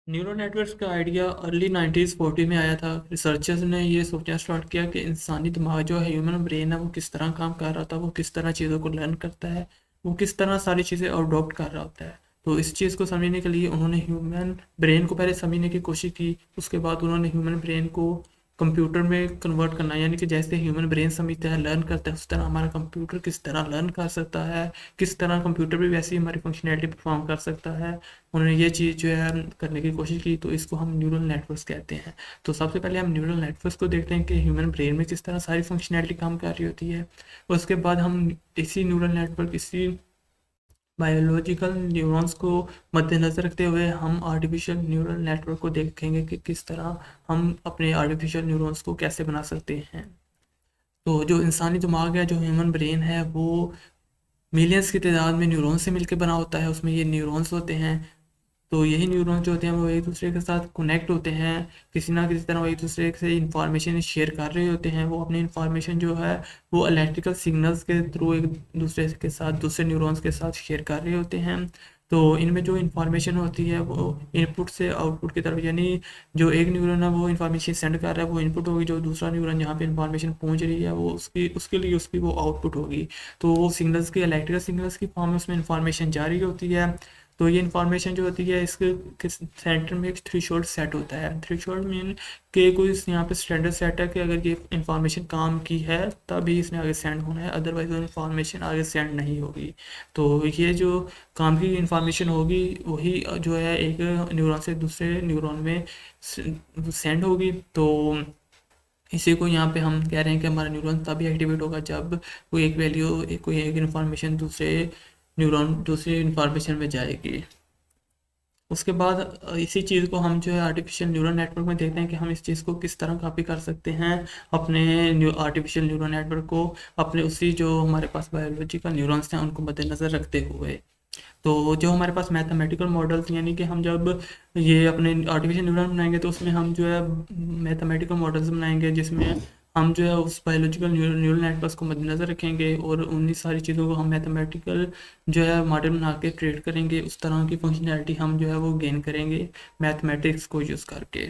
Neural networks का idea early 1940 में आया था। रिसर्चर्स ने ये सोचना स्टार्ट किया कि इंसानी दिमाग जो है, ह्यूमन ब्रेन है, वो किस तरह काम कर रहा था, वो किस तरह चीज़ों को लर्न करता है, वो किस तरह सारी चीज़ें अडॉप्ट कर रहा होता है। तो इस चीज़ को समझने के लिए उन्होंने ह्यूमन ब्रेन को पहले समझने की कोशिश की। उसके बाद उन्होंने ह्यूमन ब्रेन को कंप्यूटर में कन्वर्ट करना, यानी कि जैसे ह्यूमन ब्रेन समझता है, लर्न करता है, उस तरह हमारा कंप्यूटर किस तरह लर्न कर सकता है, किस तरह कंप्यूटर भी वैसी हमारी फंक्शनैलिटी परफॉर्म कर सकता है। उन्होंने ये चीज़ जो है करने की कोशिश की, तो इसको हम न्यूरल नेटवर्क्स कहते हैं। तो सबसे पहले हम न्यूरल नेटवर्क्स को देखते हैं कि ह्यूमन ब्रेन में किस तरह सारी फंक्शनैलिटी काम कर रही होती है। उसके बाद हम इसी न्यूरल नेटवर्क, इसी बायोलॉजिकल न्यूरॉन्स को मद्देनज़र रखते हुए हम आर्टिफिशियल न्यूरल नेटवर्क को देखेंगे कि किस तरह हम अपने आर्टिफिशियल न्यूरॉन्स को कैसे बना सकते हैं। तो जो इंसानी दिमाग है, जो ह्यूमन ब्रेन है, वो मिलियंस की तादाद में न्यूरॉन्स से मिलकर बना होता है। उसमें ये न्यूरॉन्स होते हैं। तो यही न्यूरॉन्स जो होते हैं वो एक दूसरे के साथ कनेक्ट होते हैं। किसी ना किसी तरह वो एक दूसरे से इंफॉर्मेशन शेयर कर रहे होते हैं। वो अपनी इंफॉर्मेशन जो है वो इलेक्ट्रिकल सिग्नल्स के थ्रू एक दूसरे के साथ, दूसरे न्यूरॉन्स के साथ शेयर कर रहे होते हैं। तो इनमें जो इंफॉर्मेशन होती है वो इनपुट से आउटपुट की तरफ, यानी जो एक न्यूरॉन है वो इंफॉर्मेशन सेंड कर रहा है, वो इनपुट होगी। जो दूसरा न्यूरॉन जहाँ पे इंफॉर्मेशन पहुँच रही है वो उसकी उसके लिए उसकी वो आउटपुट होगी। तो वो सिग्नल्स की, इलेक्ट्रिकल सिग्नल्स की फॉर्म में उसमें इंफॉर्मेशन जारी होती है। तो ये इन्फॉर्मेशन जो होती है, इसके सेंटर में एक थ्रेशोल्ड सेट होता है। थ्रेशोल्ड मीन कि कोई यहाँ पे स्टैंडर्ड सेट है कि अगर ये इन्फॉर्मेशन काम की है तभी इसने आगे सेंड होना है, अदरवाइज वो इन्फॉर्मेशन आगे सेंड नहीं होगी। तो ये जो काम की इन्फॉर्मेशन होगी वही जो है एक न्यूरॉन से दूसरे न्यूरॉन में सेंड होगी। तो इसी को यहाँ पे हम कह रहे हैं कि हमारा न्यूरॉन तभी एक्टिवेट होगा जब कोई एक वैल्यू, कोई एक इन्फॉर्मेशन दूसरे न्यूरॉन, दूसरी इन्फॉर्मेशन में जाएगी। उसके बाद इसी चीज़ को हम जो है आर्टिफिशियल न्यूरल नेटवर्क में देखते हैं कि हम इस चीज़ को किस तरह कॉपी कर सकते हैं अपने आर्टिफिशियल न्यूरल नेटवर्क को, अपने उसी जो हमारे पास बायोलॉजिकल न्यूरॉन्स हैं उनको मद्देनज़र रखते हुए। तो जो हमारे पास मैथमेटिकल मॉडल्स, यानी कि हम जब ये अपने आर्टिफिशियल न्यूरल बनाएंगे तो उसमें हम जो है मैथमेटिकल मॉडल्स बनाएंगे, जिसमें हम जो है उस बायोलॉजिकल न्यूरल नेटवर्क्स को मद्देनज़र रखेंगे और उन्हीं सारी चीज़ों को हम मैथमेटिकल जो है मॉडल बना के ट्रेड करेंगे। उस तरह की फंक्शनैलिटी हम जो है वो गेन करेंगे मैथमेटिक्स को यूज़ करके।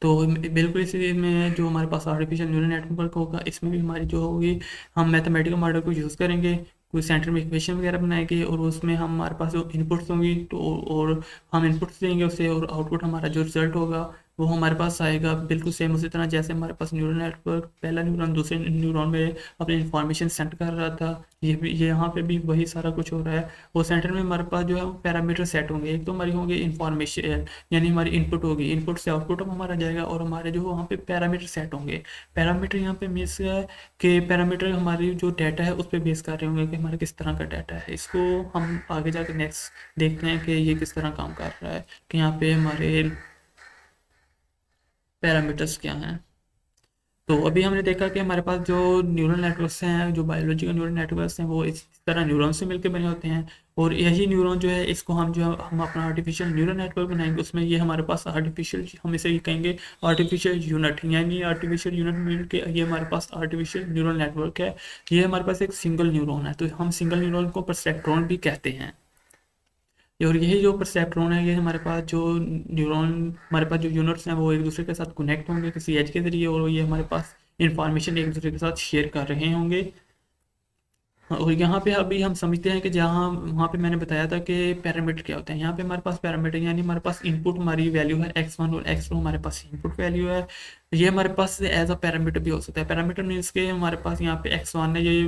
तो बिल्कुल इसी में जो हमारे पास आर्टिफिशियल न्यूरल नेटवर्क होगा, इसमें भी हमारी जो होगी, हम मैथमेटिकल मॉडल को यूज़ करेंगे, कोई सेंटर में इक्वेशन वगैरह बनाएंगे और उसमें हमारे पास जो इनपुट्स होंगी तो और हम इनपुट्स देंगे उसे, और आउटपुट हमारा जो रिजल्ट होगा वो हमारे पास आएगा बिल्कुल सेम उसी तरह जैसे हमारे पास न्यूरल नेटवर्क, पहला न्यूरॉन दूसरे न्यूरॉन में अपनी इन्फॉर्मेशन सेंड कर रहा था। ये यहाँ पे भी वही सारा कुछ हो रहा है। और सेंटर में हमारे पास जो है पैरामीटर सेट होंगे। एक तो हमारी होंगे इन्फॉर्मेशन, यानी हमारी इनपुट होगी, इनपुट से आउटपुट हमारा जाएगा, और हमारे जो वहाँ पे पैरामीटर सेट होंगे। पैरामीटर यहाँ पे मीन्स है कि पैरामीटर हमारी जो डाटा है उस पर बेस कर रहे होंगे कि हमारा किस तरह का डाटा है। इसको हम आगे जाकर नेक्स्ट देखते हैं कि ये किस तरह काम कर रहा है, कि यहाँ पे हमारे पैरामीटर्स क्या हैं। तो अभी हमने देखा कि हमारे पास जो न्यूरल नेटवर्क्स हैं, जो बायोलॉजिकल न्यूरल नेटवर्क्स हैं, वो इस तरह न्यूरॉन से मिलकर बने होते हैं। और यही न्यूरॉन जो है, इसको हम जो है हम अपना आर्टिफिशियल न्यूरल नेटवर्क बनाएंगे। उसमें ये हमारे पास आर्टिफिशियल, हम इसे ये कहेंगे आर्टिफिशियल यूनिट, यानी आर्टिफिशियल यूनिट मीन के ये हमारे पास आर्टिफिशियल न्यूरल नेटवर्क है। ये हमारे पास एक सिंगल न्यूरॉन है, तो हम सिंगल न्यूरॉन को परसेप्ट्रॉन भी कहते हैं। और यही जो परसेप्ट्रॉन है, ये हमारे पास जो न्यूरॉन, हमारे पास जो यूनिट्स हैं वो एक दूसरे के साथ कनेक्ट होंगे किसी एज के जरिए, और ये हमारे पास इंफॉर्मेशन एक दूसरे के साथ शेयर कर रहे होंगे। और यहाँ पे अभी हम समझते हैं कि जहाँ वहाँ पे मैंने बताया था कि पैरामीटर क्या होते हैं। यहाँ पे हमारे पास पैरामीटर, यानी हमारे पास इनपुट हमारी वैल्यू है x1 और x2 हमारे पास इनपुट वैल्यू है। ये हमारे पास एज अ पैरामीटर भी हो सकता है। पैरामीटर मीन्स के हमारे पास यहाँ पे x1 है, ये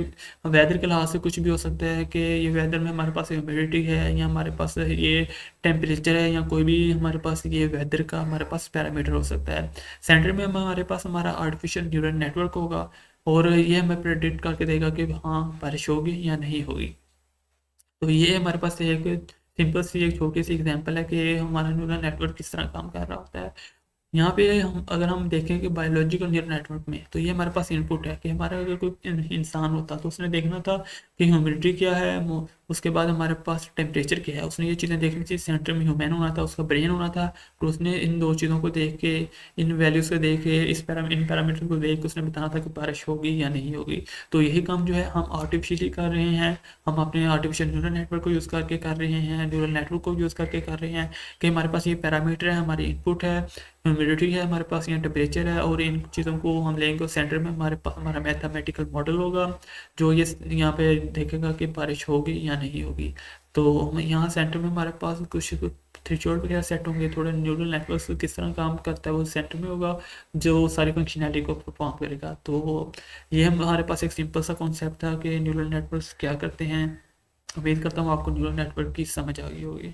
वेदर के लिहाज से कुछ भी हो सकता है कि ये वेदर में हमारे पास ह्यूमिडिटी है, या हमारे पास ये टेम्परेचर है, या कोई भी हमारे पास ये वेदर का हमारे पास पैरामीटर हो सकता है। सेंटर में हमारे पास हमारा आर्टिफिशियल न्यूरल नेटवर्क होगा, और ये हमें प्रेडिक्ट करके देगा कि हाँ बारिश होगी या नहीं होगी। तो ये हमारे पास एक सिंपल सी एक छोटी सी एग्जांपल है कि हमारा न्यूरल नेटवर्क किस तरह काम कर रहा होता है। यहाँ पे हम अगर हम देखें कि बायोलॉजिकल न्यूरल नेटवर्क में, तो ये हमारे पास इनपुट है कि हमारा अगर कोई इंसान होता तो उसने देखना था कि ह्यूमिडिटी क्या है, उसके बाद हमारे पास टेम्परेचर क्या है, उसने ये चीज़ें देखनी थी। सेंटर में ह्यूमन होना था, उसका ब्रेन होना था, तो उसने इन दो चीज़ों को देख के, इन वैल्यूज़ को देख के, इन पैरामीटर को देख के उसने बताना था कि बारिश होगी या नहीं होगी। तो यही काम जो है हम आर्टिफिशियली कर रहे हैं, हम अपने आर्टिफिशियल न्यूरल नेटवर्क को यूज़ करके कर रहे हैं, न्यूरल नेटवर्क को यूज़ करके कर रहे हैं कि हमारे पास ये पैरामीटर है, हमारी इनपुट है, ह्यूमिडिटी है हमारे पास, यहाँ टेम्परेचर है, और इन चीज़ों को हम लेंगे सेंटर में, हमारे पास हमारा मैथमेटिकल मॉडल होगा जो ये यहाँ पे देखेगा कि बारिश होगी या नहीं होगी। तो यहाँ सेंटर में हमारे पास कुछ थ्रेशोल्ड वगैरह सेट होंगे, थोड़े न्यूरल नेटवर्क किस तरह काम करता है वो सेंटर में होगा, जो सारी फंक्शनैलिटी को परफॉर्म करेगा। तो ये हमारे पास एक सिंपल सा कॉन्सेप्ट था कि न्यूरल नेटवर्क्स क्या करते हैं। उम्मीद करता हूँ आपको न्यूरल नेटवर्क की समझ आ गई होगी।